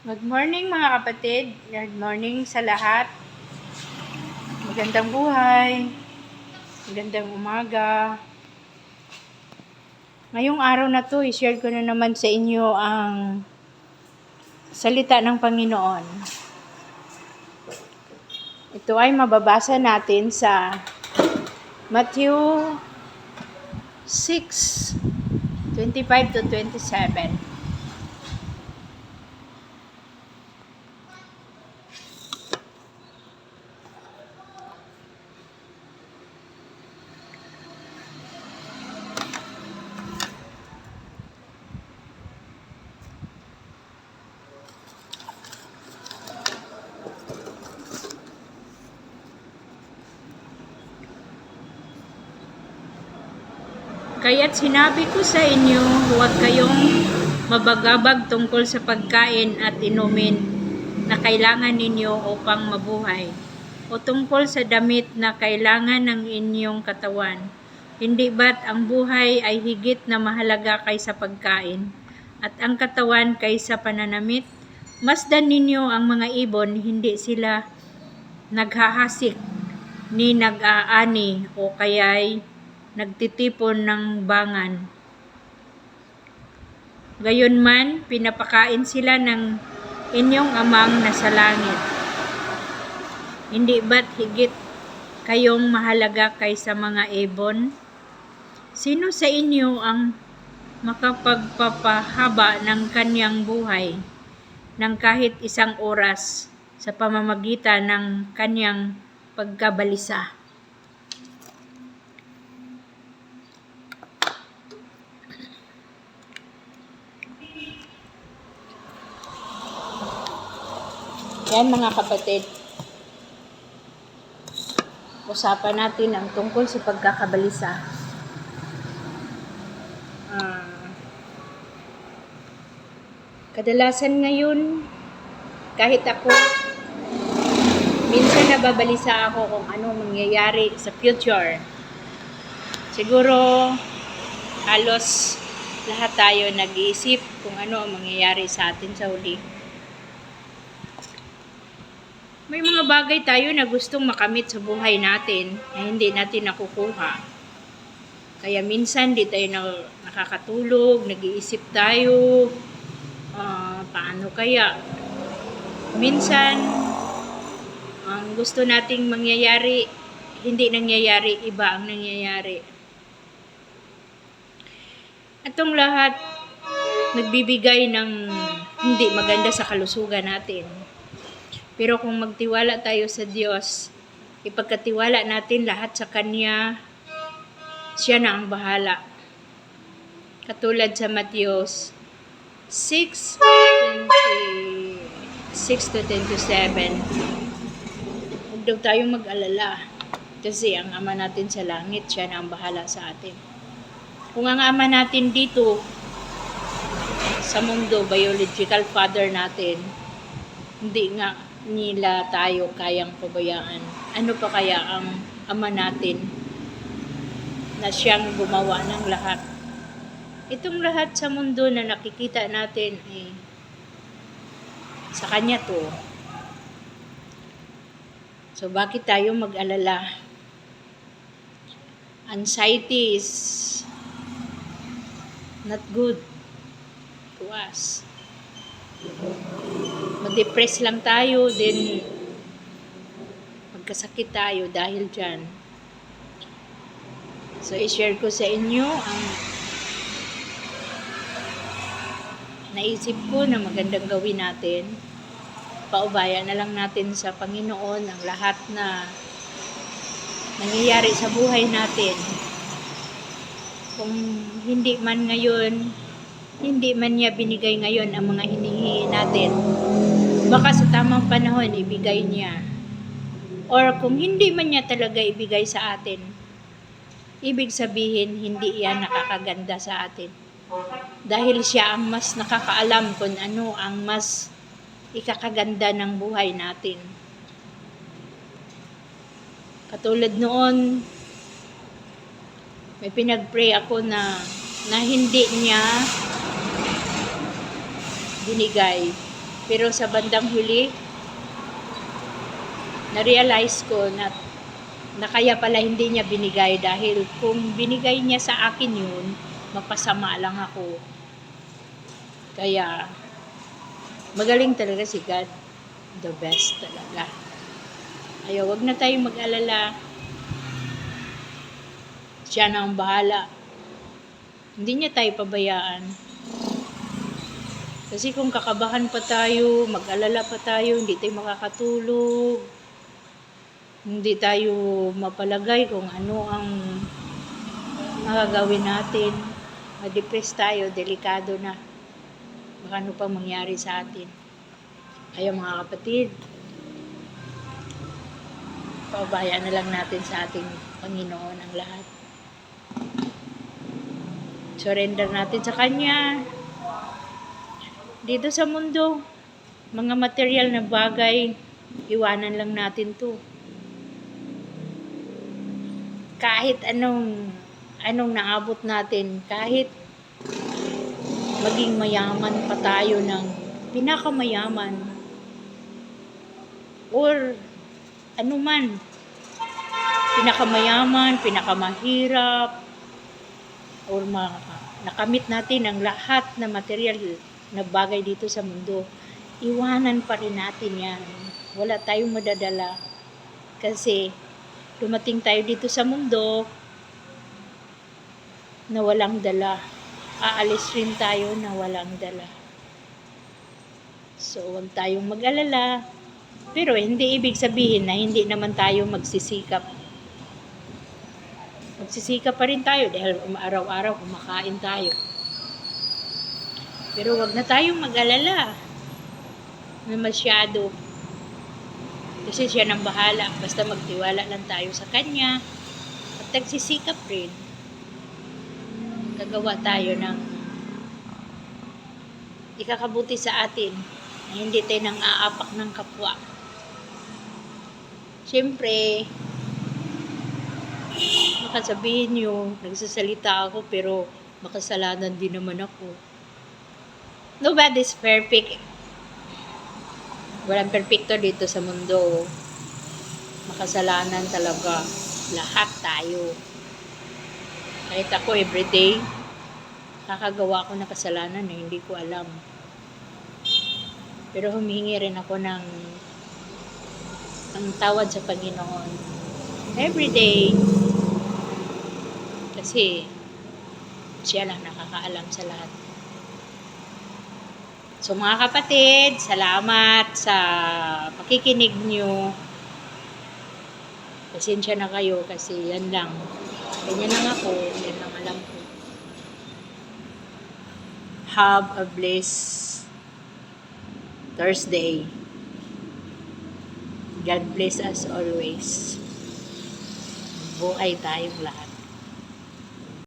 Good morning mga kapatid. Good morning sa lahat. Magandang buhay. Magandang umaga. Ngayong araw na to, i-share ko na naman sa inyo ang salita ng Panginoon. Ito ay mababasa natin sa Matthew 6:25 to 27. Kaya't sinabi ko sa inyo, huwag kayong mabagabag tungkol sa pagkain at inumin na kailangan ninyo upang mabuhay, o tungkol sa damit na kailangan ng inyong katawan. Hindi ba't ang buhay ay higit na mahalaga kaysa pagkain, at ang katawan kaysa pananamit? Masdan ninyo ang mga ibon, hindi sila naghahasik ni nag-aani o kaya'y nagtitipon ng bangan. Gayunman, pinapakain sila ng inyong amang nasa langit. Hindi ba't higit kayong mahalaga kaysa mga ibon? Sino sa inyo ang makapagpapahaba ng kanyang buhay ng kahit isang oras sa pamamagitan ng kanyang pagkabalisa? Yan mga kapatid, usapan natin ang tungkol sa pagkakabalisa. Kadalasan ngayon, kahit ako, minsan nababalisa ako kung ano mangyayari sa future. Siguro, halos lahat tayo nag-iisip kung ano ang mangyayari sa atin sa huli. May mga bagay tayo na gustong makamit sa buhay natin na hindi natin nakukuha. Kaya minsan di tayo nakakatulog, nag-iisip tayo, paano kaya? Minsan, ang gusto nating mangyayari, hindi nangyayari, iba ang nangyayari. Atong lahat, nagbibigay ng hindi maganda sa kalusugan natin. Pero kung magtiwala tayo sa Diyos, ipagkatiwala natin lahat sa Kanya, Siya na ang bahala. Katulad sa Matthew 6:26-27. Huwag daw tayong mag-alala kasi ang Ama natin sa langit, Siya na ang bahala sa atin. Kung ang Ama natin dito sa mundo, biological father natin, hindi nga nila tayo kayang pabayaan, ano pa kaya ang Ama natin na Siyang gumawa ng lahat? Itong lahat sa mundo na nakikita natin ay sa Kanya to. So bakit tayo mag-alala? Anxiety is not good to us. Mag-depress lang tayo, then magkasakit tayo dahil dyan. So, i-share ko sa inyo ang naisip ko na magandang gawin natin. Paubayan na lang natin sa Panginoon ang lahat na nangyayari sa buhay natin. Kung hindi man ngayon, hindi man niya binigay ngayon ang mga hinihingi natin, baka sa tamang panahon ibigay niya. Or kung hindi man niya talaga ibigay sa atin, ibig sabihin hindi yan nakakaganda sa atin. Dahil siya ang mas nakakaalam kung ano ang mas ikakaganda ng buhay natin. Katulad noon, may pinag-pray ako na hindi niya binigay. Pero sa bandang huli, na-realize ko na kaya pala hindi niya binigay dahil kung binigay niya sa akin yun, mapasama lang ako. Kaya, magaling talaga si God. The best talaga. Ayaw, wag na tayong mag-alala. Siya na ang bahala. Hindi niya tayo pabayaan. Kasi kung kakabahan pa tayo, mag-alala pa tayo, hindi tayo makakatulog, hindi tayo mapalagay kung ano ang magagawin natin. Ma-depress tayo, delikado na. Baka ano pang mangyari sa atin. Kaya mga kapatid, paubayan na lang natin sa ating Panginoon ang lahat. Surrender natin sa Kanya. Dito sa mundo, mga material na bagay, iwanan lang natin to. Kahit anong naabot natin, kahit maging mayaman pa tayo ng pinakamayaman, or anuman, pinakamayaman, pinakamahirap, or nakamit natin ang lahat na material na bagay dito sa mundo, iwanan pa rin natin yan. Wala tayong madadala. Kasi, dumating tayo dito sa mundo na walang dala. Aalis rin tayo na walang dala. So, huwag tayong mag-alala. Pero, hindi ibig sabihin na hindi naman tayo magsisikap. Magsisikap pa rin tayo dahil araw-araw kumakain tayo. Pero wag na tayong mag-alala na masyado. Kasi siya nang bahala. Basta magtiwala lang tayo sa Kanya. At nagsisikap rin. Gagawa tayo ng ikakabuti sa atin. Na hindi tayo nang aapak ng kapwa. Siyempre, makasabihin nyo, nagsasalita ako pero makasalanan din naman ako. Nobody's perfect. Walang perfecto dito sa mundo. Makasalanan talaga. Lahat tayo. Kahit ako everyday, kakagawa ko ng kasalanan na hindi ko alam. Pero humihingi rin ako ng tawad sa Panginoon. Everyday. Kasi siya lang nakakaalam sa lahat. So mga kapatid, salamat sa pakikinig nyo. Pasensya na kayo kasi yan lang. Ganyan lang ako, yan lang alam ko. Have a blessed Thursday. God bless us always. Buhay tayong lahat.